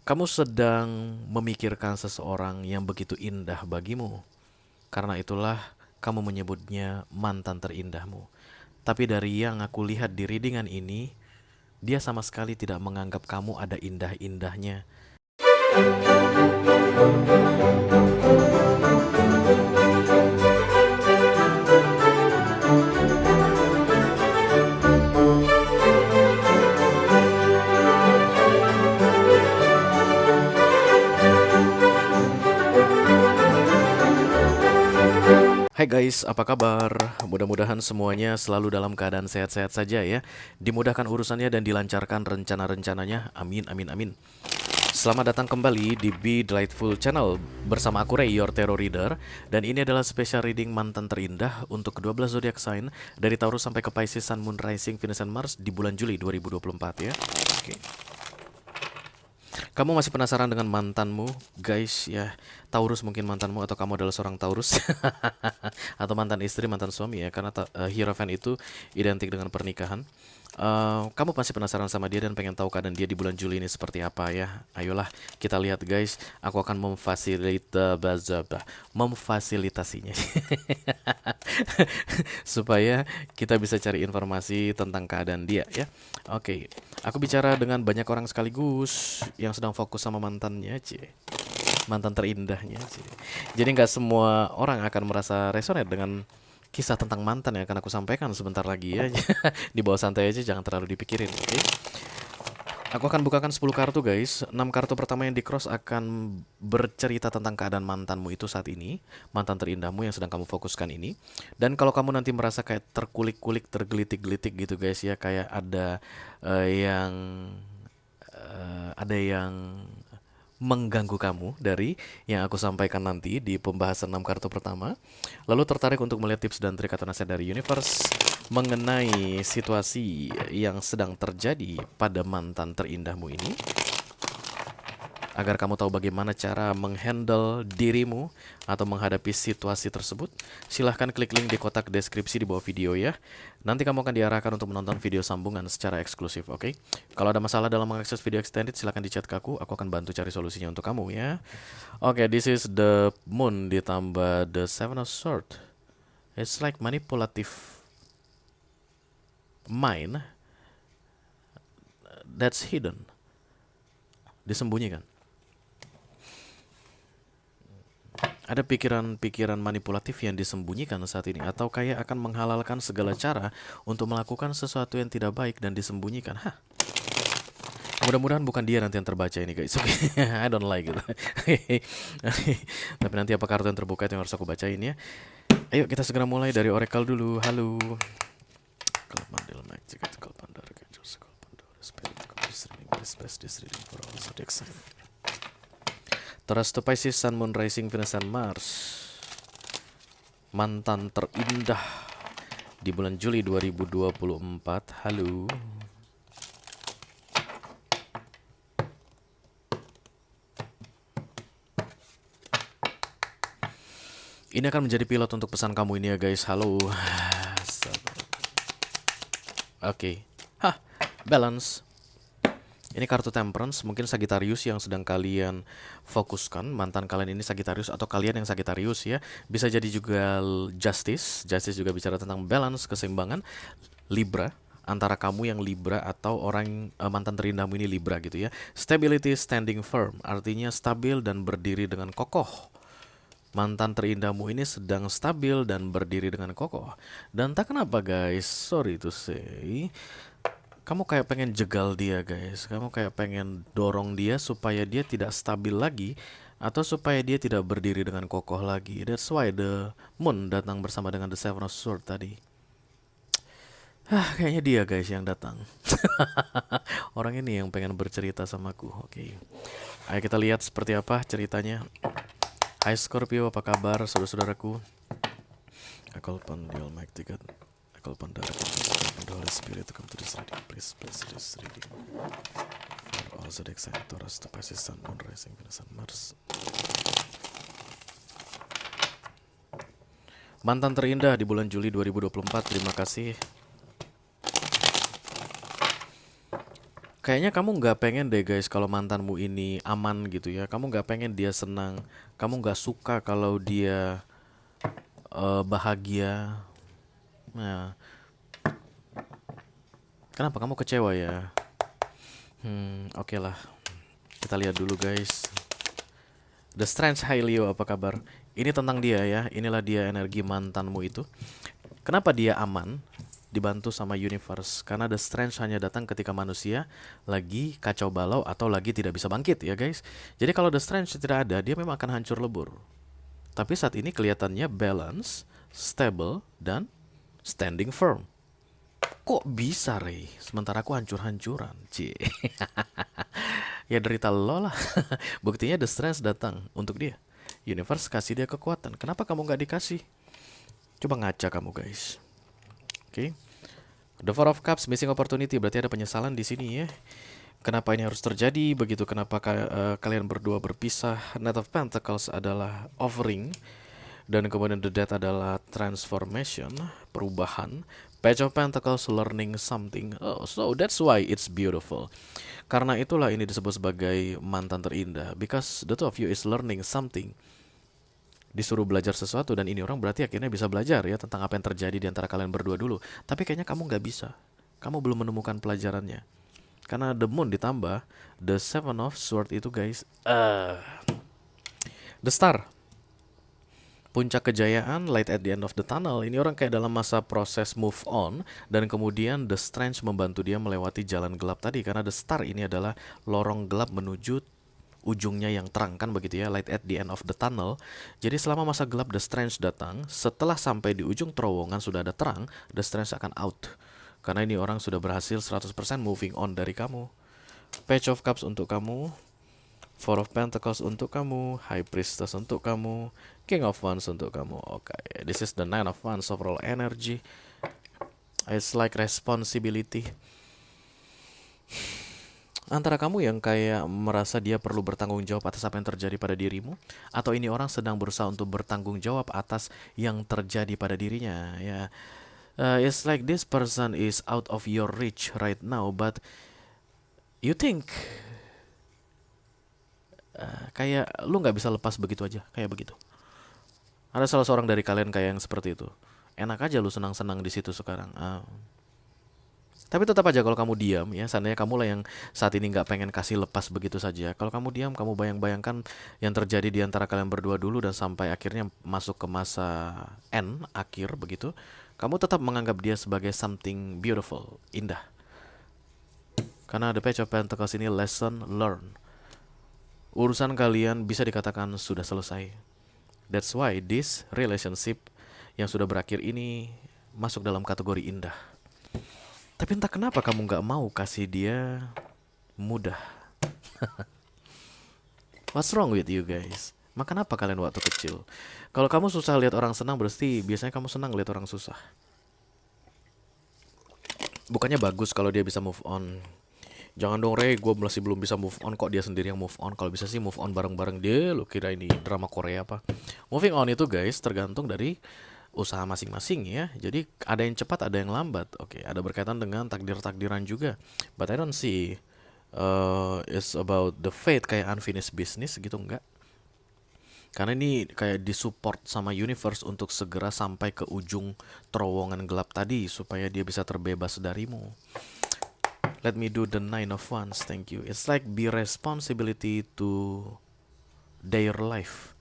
Kamu sedang memikirkan seseorang yang begitu indah bagimu. Karena itulah kamu menyebutnya mantan terindahmu. Tapi dari yang aku lihat di readingan ini, dia sama sekali tidak menganggap kamu ada indah-indahnya. Hai guys, apa kabar? Mudah-mudahan semuanya selalu dalam keadaan sehat-sehat saja ya. Dimudahkan urusannya dan dilancarkan rencana-rencananya. Amin, amin, amin. Selamat datang kembali di Be Delightful Channel bersama aku Ray, your tarot reader. Dan ini adalah special reading mantan terindah untuk kedua belas zodiak sign dari Taurus sampai ke Pisces, Sun, Moon, Rising, Venus, dan Mars di bulan Juli 2024 ya. Oke. Kamu masih penasaran dengan mantanmu, guys? Ya, Taurus mungkin mantanmu atau kamu adalah seorang Taurus atau mantan istri, mantan suami ya, karena Hierophant itu identik dengan pernikahan. Kamu pasti penasaran sama dia dan pengen tahu keadaan dia di bulan Juli ini seperti apa ya. Ayolah kita lihat guys. Aku akan memfasilitasinya supaya kita bisa cari informasi tentang keadaan dia ya. Oke, aku bicara dengan banyak orang sekaligus yang sedang fokus sama mantannya, cie. Mantan terindahnya, cie. Jadi nggak semua orang akan merasa resonate dengan kisah tentang mantan yang akan aku sampaikan sebentar lagi ya. Di bawah santai aja, jangan terlalu dipikirin, oke? Aku akan bukakan 10 kartu guys. 6 kartu pertama yang di cross akan bercerita tentang keadaan mantanmu itu saat ini, mantan terindahmu yang sedang kamu fokuskan ini. Dan kalau kamu nanti merasa kayak terkulik-kulik, tergelitik-gelitik gitu guys ya, kayak ada yang mengganggu kamu dari yang aku sampaikan nanti di pembahasan 6 kartu pertama. Lalu tertarik untuk melihat tips dan trik atau nasihat dari universe mengenai situasi yang sedang terjadi pada mantan terindahmu ini, agar kamu tahu bagaimana cara menghandle dirimu atau menghadapi situasi tersebut, silahkan klik link di kotak deskripsi di bawah video ya. Nanti kamu akan diarahkan untuk menonton video sambungan secara eksklusif, oke? Kalau ada masalah dalam mengakses video extended, silahkan di chat ke aku akan bantu cari solusinya untuk kamu ya. Oke, this is the moon ditambah the seven of sword. It's like manipulative mind that's hidden, disembunyikan. Ada pikiran-pikiran manipulatif yang disembunyikan saat ini, atau kayak akan menghalalkan segala cara untuk melakukan sesuatu yang tidak baik dan disembunyikan. Hah? Mudah-mudahan bukan dia nanti yang terbaca ini guys. Okay. I don't like it. Tapi nanti apa kartu yang terbuka itu yang harus aku bacain ya. Ayo kita segera mulai dari oracle dulu. Halo. Kalpandel magic kalpandar kejus kalpandor spirit reading for all zodiac sign. Taurus to Pisces, Sun, Moon, Rising, Venus, dan Mars. Mantan terindah di bulan Juli 2024. Halo. Ini akan menjadi pilot untuk pesan kamu ini ya guys. Halo. Oke. Hah, balance. Ini kartu Temperance, mungkin Sagittarius yang sedang kalian fokuskan. Mantan kalian ini Sagittarius atau kalian yang Sagittarius ya. Bisa jadi juga Justice. Justice juga bicara tentang balance, keseimbangan. Libra, antara kamu yang Libra atau orang mantan terindahmu ini Libra gitu ya. Stability, standing firm, artinya stabil dan berdiri dengan kokoh. Mantan terindahmu ini sedang stabil dan berdiri dengan kokoh. Dan tak kenapa guys, sorry to say, kamu kayak pengen jegal dia guys. Kamu kayak pengen dorong dia supaya dia tidak stabil lagi, atau supaya dia tidak berdiri dengan kokoh lagi. That's why the moon datang bersama dengan the seven of sword tadi. Kayaknya dia guys yang datang. Orang ini yang pengen bercerita sama aku. Oke. Ayo kita lihat seperti apa ceritanya. Hai Scorpio, apa kabar saudara-saudaraku? Aku panggil Almighty God. Aku pandar the Holy Spirit to come to this reading. Please bless this reading for all zodiac sign Taurus to Pisces, Sun, Moon, Rising, Venus, and Mars. Mantan terindah di bulan Juli 2024. Terima kasih. Kayaknya kamu nggak pengen deh guys kalau mantanmu ini aman gitu ya. Kamu nggak pengen dia senang. Kamu nggak suka kalau dia bahagia. Nah, kenapa kamu kecewa ya? Oke lah. Kita lihat dulu guys. The Strange, hai Leo, apa kabar? Ini tentang dia ya. Inilah dia energi mantanmu itu. Kenapa dia aman? Dibantu sama universe. Karena The Strange hanya datang ketika manusia lagi kacau balau atau lagi tidak bisa bangkit ya guys. Jadi kalau The Strange tidak ada, dia memang akan hancur lebur. Tapi saat ini kelihatannya balance, stable, dan standing firm. Kok bisa, Ray? Sementara aku hancur-hancuran. Cie. Ya derita lo lah. Buktinya The Strange datang untuk dia. Universe kasih dia kekuatan. Kenapa kamu nggak dikasih? Coba ngaca kamu guys. Oke. The Four of Cups, missing opportunity. Berarti ada penyesalan di sini ya. Kenapa ini harus terjadi? Begitu kenapa kalian berdua berpisah? Knight of Pentacles adalah offering. Dan kemudian The Death adalah transformation, perubahan. Page of Pentacles, learning something. Oh, so that's why it's beautiful. Karena itulah ini disebut sebagai mantan terindah. Because the two of you is learning something. Disuruh belajar sesuatu dan ini orang berarti akhirnya bisa belajar ya tentang apa yang terjadi di antara kalian berdua dulu. Tapi kayaknya kamu nggak bisa. Kamu belum menemukan pelajarannya. Karena The Moon ditambah The Seven of Swords itu guys. The Star. Puncak kejayaan, light at the end of the tunnel. Ini orang kayak dalam masa proses move on. Dan kemudian The Strange membantu dia melewati jalan gelap tadi. Karena The Star ini adalah lorong gelap menuju ujungnya yang terang kan begitu ya. Light at the end of the tunnel. Jadi selama masa gelap The Strange datang. Setelah sampai di ujung terowongan sudah ada terang, The Strange akan out. Karena ini orang sudah berhasil 100% moving on dari kamu. Page of Cups untuk kamu. Four of Pentacles untuk kamu, High Priestess untuk kamu, King of Wands untuk kamu. Okay, this is the Nine of Wands overall energy. It's like responsibility. Antara kamu yang kayak merasa dia perlu bertanggung jawab atas apa yang terjadi pada dirimu, atau ini orang sedang berusaha untuk bertanggung jawab atas yang terjadi pada dirinya. Ya, it's like this person is out of your reach right now, but you think kayak lu nggak bisa lepas begitu aja, kayak begitu. Ada salah seorang dari kalian kayak yang seperti itu. Enak aja lu senang-senang di situ sekarang. Tapi tetap aja kalau kamu diam ya, seandainya kamu lah yang saat ini nggak pengen kasih lepas begitu saja. Kalau kamu diam, kamu bayang-bayangkan yang terjadi di antara kalian berdua dulu dan sampai akhirnya masuk ke masa end, akhir begitu. Kamu tetap menganggap dia sebagai something beautiful, indah. Karena The Page of Pentacles ini lesson learned. Urusan kalian bisa dikatakan sudah selesai. That's why this relationship yang sudah berakhir ini masuk dalam kategori indah. Tapi entah kenapa kamu gak mau kasih dia mudah. What's wrong with you guys? Makan apa kalian waktu kecil? Kalau kamu susah lihat orang senang, berarti biasanya kamu senang lihat orang susah. Bukannya bagus kalau dia bisa move on. Jangan dong Ray, gue masih belum bisa move on kok dia sendiri yang move on. Kalau bisa sih move on bareng-bareng dia. Lo kira ini drama Korea apa? Moving on itu guys tergantung dari usaha masing-masing ya. Jadi ada yang cepat, ada yang lambat. Oke, ada berkaitan dengan takdir-takdiran juga. But I don't see it's about the fate kayak unfinished business gitu, enggak. Karena ini kayak disupport sama universe untuk segera sampai ke ujung terowongan gelap tadi supaya dia bisa terbebas darimu. Let me do the Nine of Wands, thank you. It's like be responsibility to their life.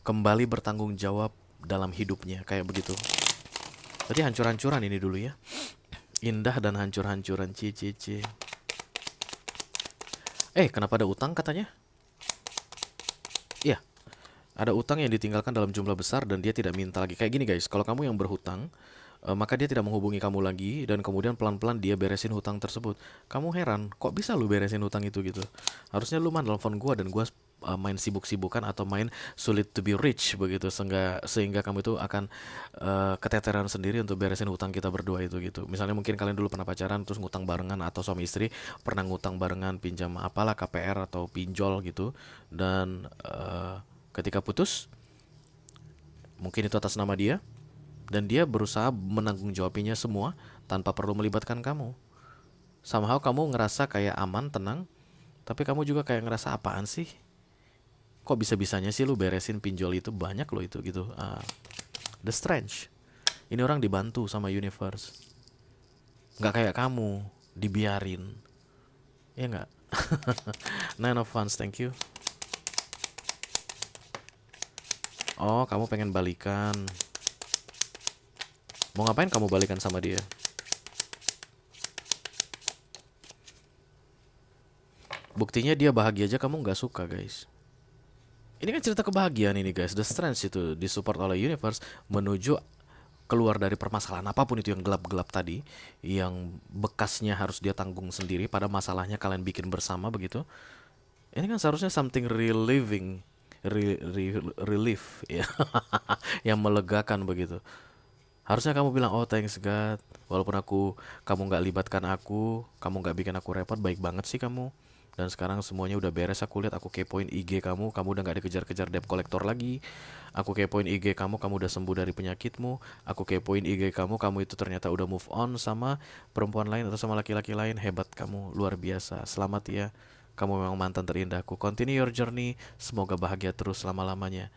Kembali bertanggung jawab dalam hidupnya, kayak begitu. Berarti hancur-hancuran ini dulu ya. Indah dan hancur-hancuran, cie. Kenapa ada utang katanya? Iya, ada utang yang ditinggalkan dalam jumlah besar dan dia tidak minta lagi. Kayak gini guys, kalau kamu yang berhutang, maka dia tidak menghubungi kamu lagi dan kemudian pelan-pelan dia beresin hutang tersebut. Kamu heran, kok bisa lu beresin hutang itu gitu? Harusnya lu mah telepon gua dan gua main sibuk-sibukan atau main sulit to be rich begitu sehingga kamu itu akan keteteran sendiri untuk beresin hutang kita berdua itu gitu. Misalnya mungkin kalian dulu pernah pacaran terus ngutang barengan atau suami istri pernah ngutang barengan pinjam apalah KPR atau pinjol gitu dan ketika putus mungkin itu atas nama dia dan dia berusaha menanggung jawabinya semua tanpa perlu melibatkan kamu. Somehow kamu ngerasa kayak aman, tenang, tapi kamu juga kayak ngerasa apaan sih? Kok bisa-bisanya sih lu beresin pinjol itu, banyak lo itu gitu. The Strange. Ini orang dibantu sama universe. Nggak kayak kamu, dibiarin. Ya nggak? Nine of Wands, thank you. Oh, kamu pengen balikan. Mau ngapain kamu balikan sama dia? Buktinya dia bahagia aja kamu nggak suka, guys. Ini kan cerita kebahagiaan ini, guys. The Strange itu disupport oleh universe menuju keluar dari permasalahan apapun itu yang gelap-gelap tadi, yang bekasnya harus dia tanggung sendiri, pada masalahnya kalian bikin bersama begitu. Ini kan seharusnya something relieving, relief ya, yang melegakan begitu. Harusnya kamu bilang, oh thanks God, walaupun kamu nggak libatkan aku, kamu nggak bikin aku repot, baik banget sih kamu. Dan sekarang semuanya udah beres, aku lihat, aku kepoin IG kamu udah nggak dikejar-kejar debt collector lagi. Aku kepoin IG kamu udah sembuh dari penyakitmu. Aku kepoin IG kamu itu ternyata udah move on sama perempuan lain atau sama laki-laki lain. Hebat kamu, luar biasa, selamat ya. Kamu memang mantan terindahku. Continue your journey, semoga bahagia terus selama-lamanya.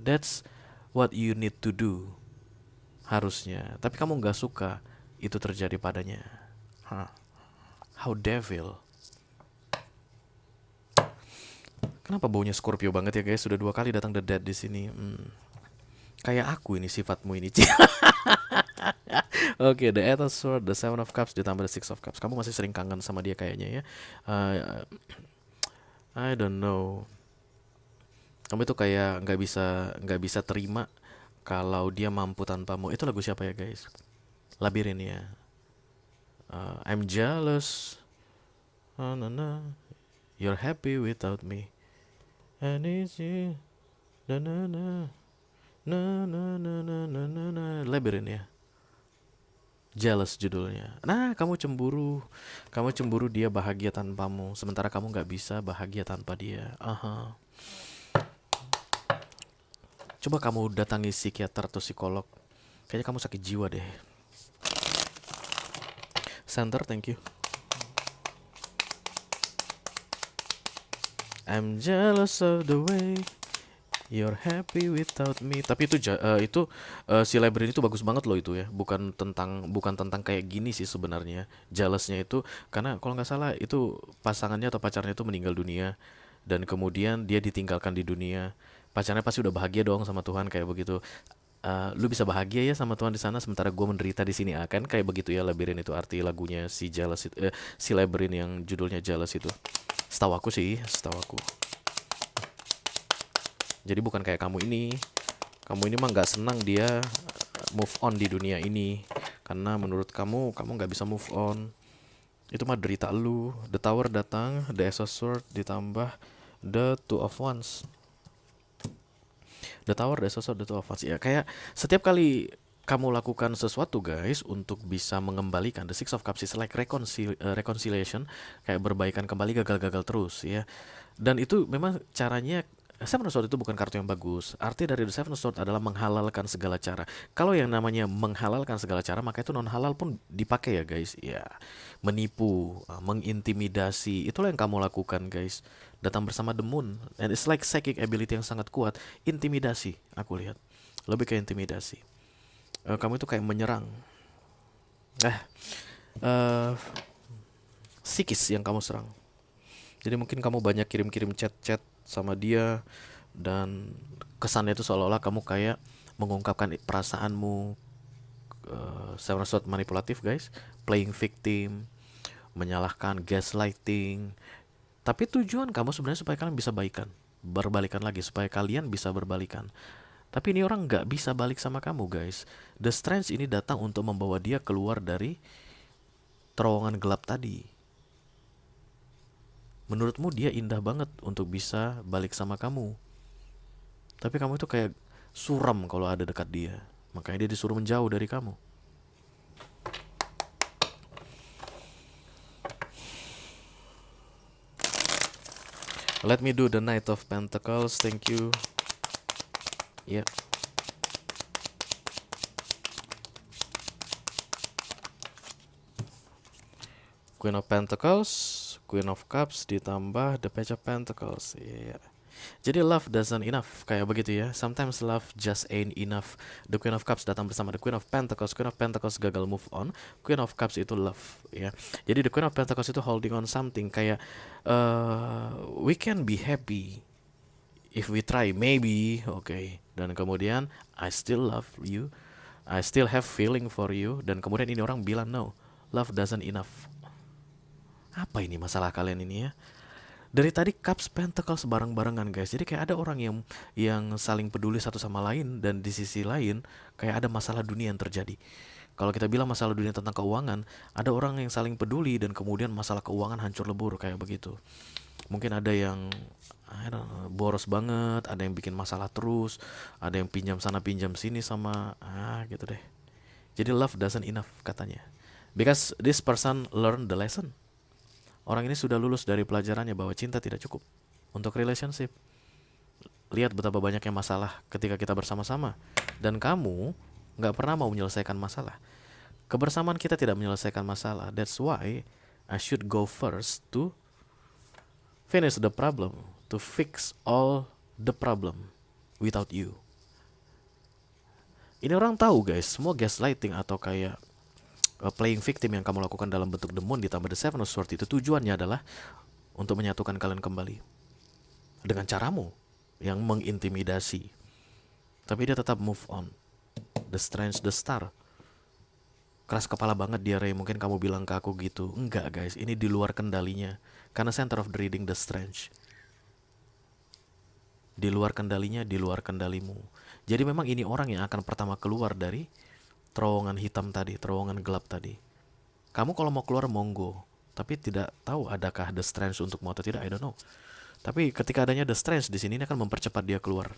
That's what you need to do. Harusnya, tapi kamu nggak suka itu terjadi padanya. Huh. How devil. Kenapa baunya Scorpio banget ya guys? Sudah 2 kali datang The Dead di sini. Kayak aku ini sifatmu ini. Oke, The Eight of Swords, The Seven of Cups ditambah The Six of Cups. Kamu masih sering kangen sama dia kayaknya ya. Uh, I don't know. Kamu itu kayak nggak bisa terima kalau dia mampu tanpamu. Itu lagu siapa ya guys? Labirin ya. I'm jealous. Oh, no, no. You're happy without me. And it's you. Na na na. Na na na na na na na. Labirin ya. Jealous judulnya. Nah, kamu cemburu. Kamu cemburu dia bahagia tanpamu, sementara kamu nggak bisa bahagia tanpa dia. Aha. Coba kamu datangi psikiater atau psikolog. Kayaknya kamu sakit jiwa deh. Center, thank you. I'm jealous of the way you're happy without me. Tapi si Labyrinth itu bagus banget loh itu ya. Bukan tentang kayak gini sih sebenarnya. Jealousnya itu karena kalau nggak salah itu pasangannya atau pacarnya itu meninggal dunia dan kemudian dia ditinggalkan di dunia. Pacarnya pasti udah bahagia dong sama Tuhan kayak begitu. Lu bisa bahagia ya sama Tuhan di sana sementara gue menderita di sini, kan kayak begitu ya. Labyrinth itu arti lagunya si Labyrinth yang judulnya Jealous itu. Setahu aku sih, setahu aku. Jadi bukan kayak kamu ini. Kamu ini mah nggak senang dia move on di dunia ini karena menurut kamu nggak bisa move on. Itu mah derita lu. The Tower datang, The Ace of Swords ditambah The Two of Wands. The Tower, The Ace of Swords, The Two of Wands. Ya kayak setiap kali kamu lakukan sesuatu guys untuk bisa mengembalikan, The Six of Cups is like reconciliation, kayak berbaikan kembali, gagal-gagal terus ya. Dan itu memang caranya. Seven of Swords itu bukan kartu yang bagus. Arti dari The Seven of Swords adalah menghalalkan segala cara. Kalau yang namanya menghalalkan segala cara, maka itu non halal pun dipakai ya guys. Ya, menipu, mengintimidasi, itulah yang kamu lakukan guys. Datang bersama The Moon, and it's like psychic ability yang sangat kuat. Intimidasi, aku lihat. Lebih ke intimidasi. Kamu itu kayak menyerang. Psikis yang kamu serang. Jadi mungkin kamu banyak kirim-kirim chat-chat sama dia dan kesannya itu seolah-olah kamu kayak mengungkapkan perasaanmu. Seven of Swords manipulatif guys, playing victim, menyalahkan, gaslighting. Tapi tujuan kamu sebenarnya supaya kalian bisa berbalikan lagi, supaya kalian bisa berbalikan. Tapi ini orang nggak bisa balik sama kamu guys. The Strange ini datang untuk membawa dia keluar dari terowongan gelap tadi. Menurutmu dia indah banget untuk bisa balik sama kamu. Tapi kamu itu kayak suram kalau ada dekat dia. Makanya dia disuruh menjauh dari kamu. Let me do the Knight of Pentacles. Thank you. Ya. Yeah. Queen of Pentacles, Queen of Cups ditambah the Page of Pentacles. Iya. Jadi love doesn't enough, kayak begitu ya. Sometimes love just ain't enough. The Queen of Cups datang bersama the Queen of Pentacles. Queen of Pentacles gagal move on. Queen of Cups itu love, ya. Jadi the Queen of Pentacles itu holding on something, kayak we can be happy if we try, maybe, okay. Dan kemudian I still love you, I still have feeling for you. Dan kemudian ini orang bilang no, love doesn't enough. Apa ini masalah kalian ini ya? Dari tadi Cups Pentacles bareng-barengan guys. Jadi kayak ada orang yang saling peduli satu sama lain, dan di sisi lain kayak ada masalah dunia yang terjadi. Kalau kita bilang masalah dunia tentang keuangan, ada orang yang saling peduli dan kemudian masalah keuangan hancur lebur kayak begitu. Mungkin ada yang boros banget, ada yang bikin masalah terus, ada yang pinjam sana pinjam sini sama gitu deh. Jadi love doesn't enough katanya. Because this person learned the lesson. Orang ini sudah lulus dari pelajarannya bahwa cinta tidak cukup untuk relationship. Lihat betapa banyaknya masalah ketika kita bersama-sama, dan kamu gak pernah mau menyelesaikan masalah. Kebersamaan kita tidak menyelesaikan masalah. That's why I should go first to finish the problem, to fix all the problem without you. Ini orang tahu guys, semua gaslighting atau kayak playing victim yang kamu lakukan dalam bentuk the moon ditambah the seven of swords itu tujuannya adalah untuk menyatukan kalian kembali dengan caramu yang mengintimidasi. Tapi dia tetap move on. The Strange, the Star. Keras kepala banget dia, Ray. Mungkin kamu bilang ke aku gitu. Enggak guys, ini di luar kendalinya. Karena center of the reading the Strange. Di luar kendalinya, di luar kendalimu. Jadi memang ini orang yang akan pertama keluar dari terowongan hitam tadi, terowongan gelap tadi. Kamu kalau mau keluar monggo, tapi tidak tahu adakah the Strange untuk mau atau tidak, I don't know. Tapi ketika adanya the Strange di sini, ini akan mempercepat dia keluar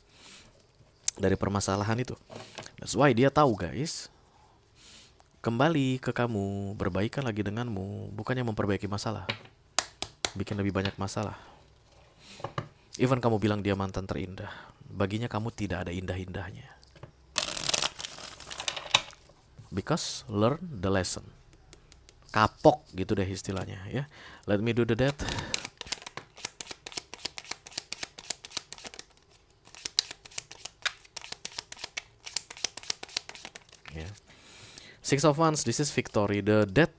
dari permasalahan itu. That's why dia tahu guys, kembali ke kamu, berbaikan lagi denganmu, bukannya memperbaiki masalah, bikin lebih banyak masalah. Even kamu bilang dia mantan terindah, baginya kamu tidak ada indah-indahnya. Because learn the lesson. Kapok gitu deh istilahnya ya. Let me do the death. Yeah. Six of Wands, this is victory. The death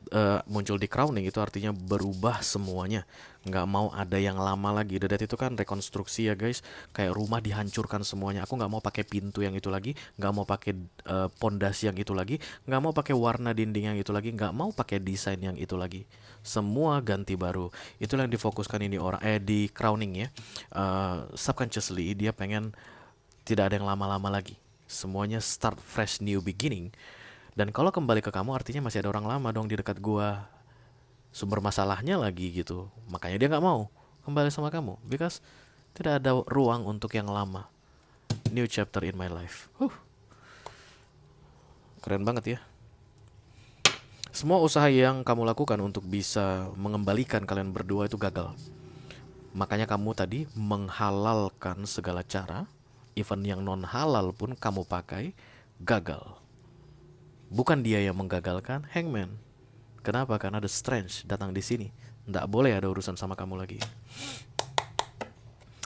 muncul di crowning itu artinya berubah semuanya. Nggak mau ada yang lama lagi. The death itu kan rekonstruksi ya guys. Kayak rumah dihancurkan semuanya. Aku nggak mau pakai pintu yang itu lagi. Nggak mau pakai pondasi yang itu lagi. Nggak mau pakai warna dinding yang itu lagi. Nggak mau pakai desain yang itu lagi. Semua ganti baru. Itulah yang difokuskan ini orang di crowning ya. Subconsciously dia pengen tidak ada yang lama-lama lagi. Semuanya start fresh, new beginning. Dan kalau kembali ke kamu artinya masih ada orang lama dong di dekat gua, sumber masalahnya lagi gitu. Makanya dia nggak mau kembali sama kamu, because tidak ada ruang untuk yang lama. New chapter in my life. Keren banget ya. Semua usaha yang kamu lakukan untuk bisa mengembalikan kalian berdua itu gagal. Makanya kamu tadi menghalalkan segala cara, even yang non halal pun kamu pakai, gagal. Bukan dia yang menggagalkan, Hangman. Kenapa? Karena The Strange datang di sini. Nggak boleh ada urusan sama kamu lagi.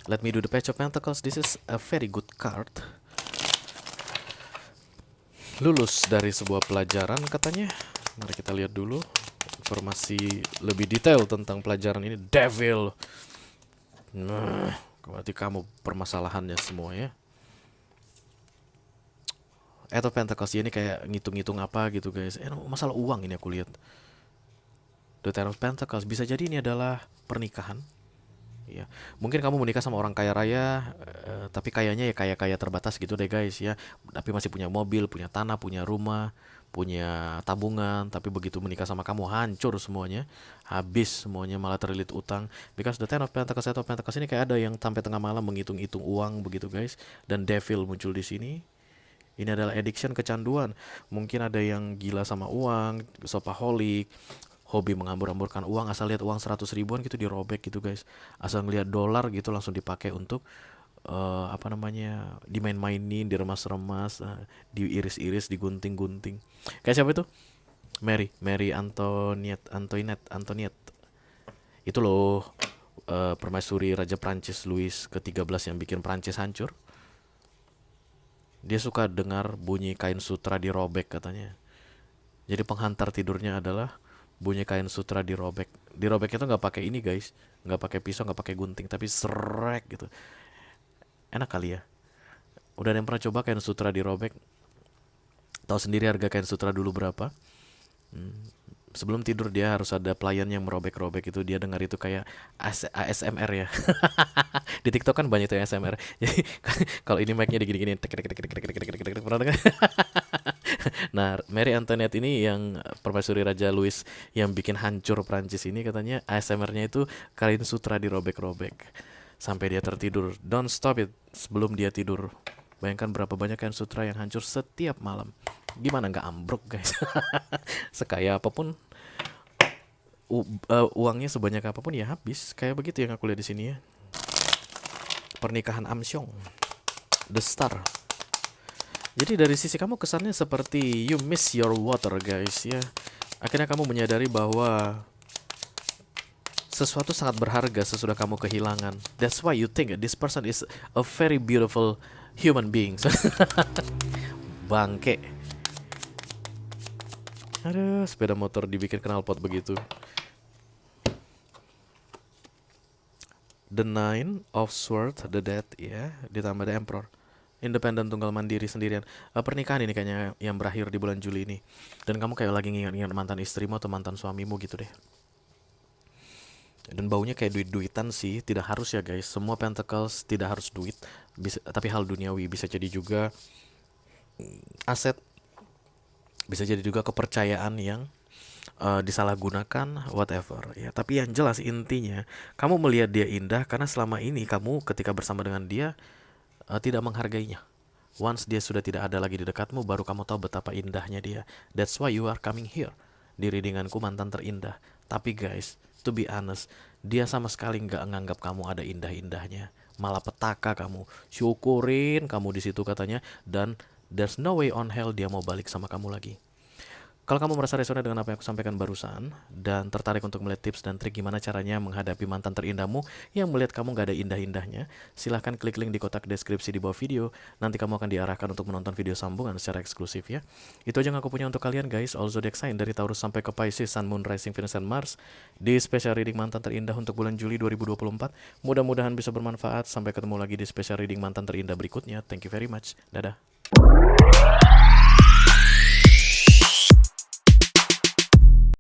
Let me do the Page of Pentacles. This is a very good card. Lulus dari sebuah pelajaran katanya. Mari kita lihat dulu informasi lebih detail tentang pelajaran ini. Devil. Nah, berarti kamu permasalahannya semua ya. Atau Pentacles ini kayak ngitung-ngitung apa gitu guys. Masalah uang ini aku lihat. The Ten of Pentacles bisa jadi ini adalah pernikahan. Ya, mungkin kamu menikah sama orang kaya raya, tapi kayaknya ya kaya-kaya terbatas gitu deh guys ya. Tapi masih punya mobil, punya tanah, punya rumah, punya tabungan. Tapi begitu menikah sama kamu hancur semuanya, habis semuanya, malah terlilit utang. Because the Ten of Pentacles, Ten of Pentacles ini kayak ada yang sampai tengah malam menghitung-hitung uang begitu guys. Dan Devil muncul di sini. Ini adalah addiction, kecanduan. Mungkin ada yang gila sama uang, shopaholic, hobi menghambur-hamburkan uang, asal lihat uang 100 ribuan gitu dirobek gitu guys. Asal ngelihat dolar gitu langsung dipakai untuk dimain-mainin, diremas-remas, diiris-iris, digunting-gunting. Kayak siapa itu? Mary Antoinette. Itu loh, permaisuri Raja Prancis Louis ke-13 yang bikin Prancis hancur. Dia suka dengar bunyi kain sutra dirobek katanya. Jadi penghantar tidurnya adalah bunyi kain sutra dirobek. Dirobek itu nggak pakai ini guys, nggak pakai pisau, nggak pakai gunting, tapi serek gitu. Enak kali ya. Udah ada yang pernah coba kain sutra dirobek? Tahu sendiri harga kain sutra dulu berapa? Hmm, Sebelum tidur dia harus ada pelayan yang merobek-robek itu, dia dengar itu kayak ASMR ya. Di TikTok kan banyak tuh ASMR. Jadi kalau ini mic-nya digini-gini, pernah dengar? Nah, Mary Antoinette ini yang permaisuri Raja Louis yang bikin hancur Prancis ini, katanya ASMR-nya itu kain sutra dirobek-robek sampai dia tertidur. Don't stop it sebelum dia tidur. Bayangkan berapa banyak kain sutra yang hancur setiap malam. Gimana nggak ambruk guys? Sekaya apapun uangnya, sebanyak apapun ya habis. Kayak begitu yang aku lihat di sini ya. Pernikahan Amsyong, The Star. Jadi dari sisi kamu kesannya seperti you miss your water guys ya. Akhirnya kamu menyadari bahwa sesuatu sangat berharga sesudah kamu kehilangan. That's why you think this person is a very beautiful human being. Bangke. Aduh, sepeda motor dibikin knalpot begitu. The Nine of Swords, The Death ya, ditambah The Emperor. Independen, tunggal mandiri, sendirian. Pernikahan ini kayaknya yang berakhir di bulan Juli ini. Dan kamu kayak lagi ngingat-ngingat mantan istrimu atau mantan suamimu gitu deh. Dan baunya kayak duit-duitan sih. Tidak harus ya guys, semua pentacles tidak harus duit, bisa, tapi hal duniawi. Bisa jadi juga aset, bisa jadi juga kepercayaan yang disalahgunakan, whatever ya. Tapi yang jelas intinya kamu melihat dia indah karena selama ini kamu ketika bersama dengan dia tidak menghargainya. Once dia sudah tidak ada lagi di dekatmu, baru kamu tahu betapa indahnya dia. That's why you are coming here di readinganku mantan terindah. Tapi guys, to be honest, dia sama sekali nggak nganggap kamu ada indah-indahnya. Malah petaka kamu. Syukurin kamu di situ katanya. Dan there's no way on hell dia mau balik sama kamu lagi. Kalau kamu merasa resonate dengan apa yang aku sampaikan barusan dan tertarik untuk melihat tips dan trik gimana caranya menghadapi mantan terindahmu yang melihat kamu gak ada indah-indahnya, silahkan klik link di kotak deskripsi di bawah video. Nanti kamu akan diarahkan untuk menonton video sambungan secara eksklusif ya. Itu aja yang aku punya untuk kalian guys. All zodiac sign dari Taurus sampai ke Pisces, Sun, Moon, Rising, Venus, dan Mars di special reading mantan terindah untuk bulan Juli 2024. Mudah-mudahan bisa bermanfaat. Sampai ketemu lagi di special reading mantan terindah berikutnya. Thank you very much. Dadah.